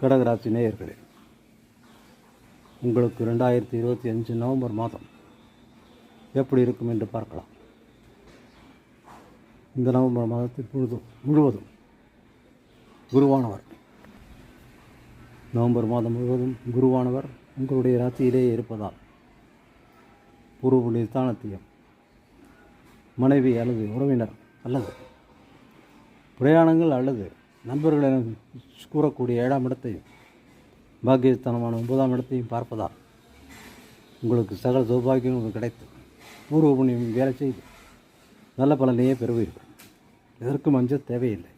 கடகராசி நேயர்களே, உங்களுக்கு 2025 நவம்பர் மாதம் எப்படி இருக்கும் என்று பார்க்கலாம். இந்த நவம்பர் மாதத்தில் முழுவதும் குருவானவர் நவம்பர் மாதம் முழுவதும் குருவானவர் உங்களுடைய ராசியிலேயே இருப்பதால் பூர்வ ஸ்தானத்தையும் மனைவி அல்லது உறவினர் அல்லது பிரயாணங்கள் அல்லது நண்பர்களிடம் கூறக்கூடிய 7ஆம் இடத்தையும் பாக்கியஸ்தானமான 9ஆம் இடத்தையும் பார்ப்பதால் உங்களுக்கு சகல சௌபாகியங்கள் கிடைத்து பூர்வ புண்ணியம் வேலை செய்து நல்ல பலனையே பெறுவீர்கள். எதற்கும் அஞ்ச தேவையில்லை.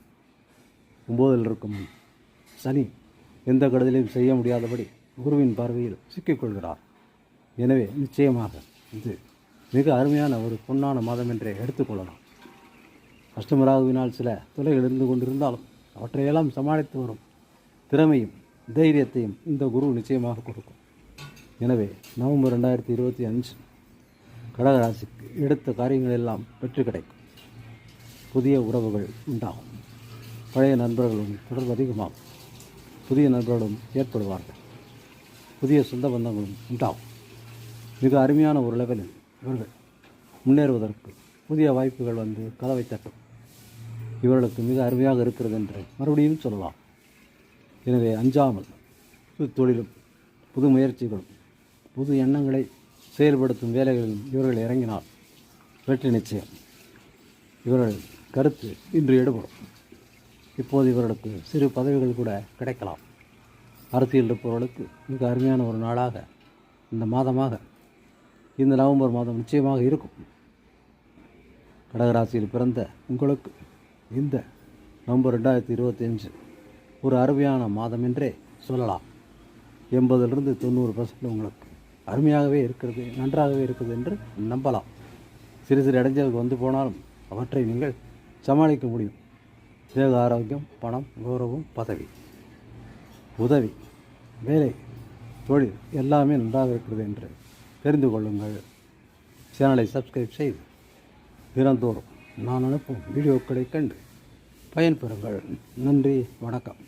9இல் இருக்கும் சனி எந்த கடுதலையும் செய்ய முடியாதபடி குருவின் பார்வையில் சிக்கிக்கொள்கிறார். எனவே நிச்சயமாக இது மிக அருமையான ஒரு பொன்னான மாதம் என்றே எடுத்துக்கொள்ளலாம். அஷ்டமராகுவினால் சில தொலைகள் இருந்து கொண்டிருந்தாலும் அவற்றையெல்லாம் சமாளித்து வரும் திறமையும் தைரியத்தையும் இந்த குரு நிச்சயமாக கொடுக்கும். எனவே நவம்பர் 2025 கடகராசிக்கு எடுத்த காரியங்கள் எல்லாம் வெற்றி கிடைக்கும். புதிய உறவுகள் உண்டாகும். பழைய நண்பர்களும் தொடர்பு அதிகமாகும். புதிய நண்பர்களும் ஏற்படுவார்கள். புதிய சொந்த பந்தங்களும் உண்டாகும். மிக அருமையான ஒரு லெவலில் இவர்கள் முன்னேறுவதற்கு புதிய வாய்ப்புகள் வந்து கதவை தட்டும். இவர்களுக்கு மிக அருமையாக இருக்கிறது என்று மறுபடியும் சொல்லலாம். எனவே அஞ்சாமல் புது தொழிலும் புது முயற்சிகளும் புது எண்ணங்களை செயல்படுத்தும் வேலைகளிலும் இவர்கள் இறங்கினால் வெற்றி நிச்சயம். இவர்கள் கருத்து இன்று எடுபடும். இப்போது இவர்களுக்கு சிறு பதவிகள் கூட கிடைக்கலாம். அரசியல் இருப்பவர்களுக்கு மிக அருமையான ஒரு நாளாக இந்த மாதமாக இந்த நவம்பர் மாதம் நிச்சயமாக இருக்கும். கடகராசியில் பிறந்த உங்களுக்கு இந்த நவம்பர் 2025 ஒரு அருமையான மாதம் என்றே சொல்லலாம். 80லிருந்து 90% உங்களுக்கு அருமையாகவே இருக்கிறது, நன்றாகவே இருக்குது என்று நம்பலாம். சிறு சிறு இடைஞ்சல்கள் வந்து போனாலும் அவற்றை நீங்கள் சமாளிக்க முடியும். தேக ஆரோக்கியம், பணம், கௌரவம், பதவி, உதவி, வேலை, தொழில் எல்லாமே நன்றாக இருக்கிறது என்று தெரிந்து கொள்ளுங்கள். சேனலை சப்ஸ்கிரைப் செய்து தினந்தோறும் நான் அனுப்பும் வீடியோக்களை கண்டு பயன்பெறுங்கள். நன்றி, வணக்கம்.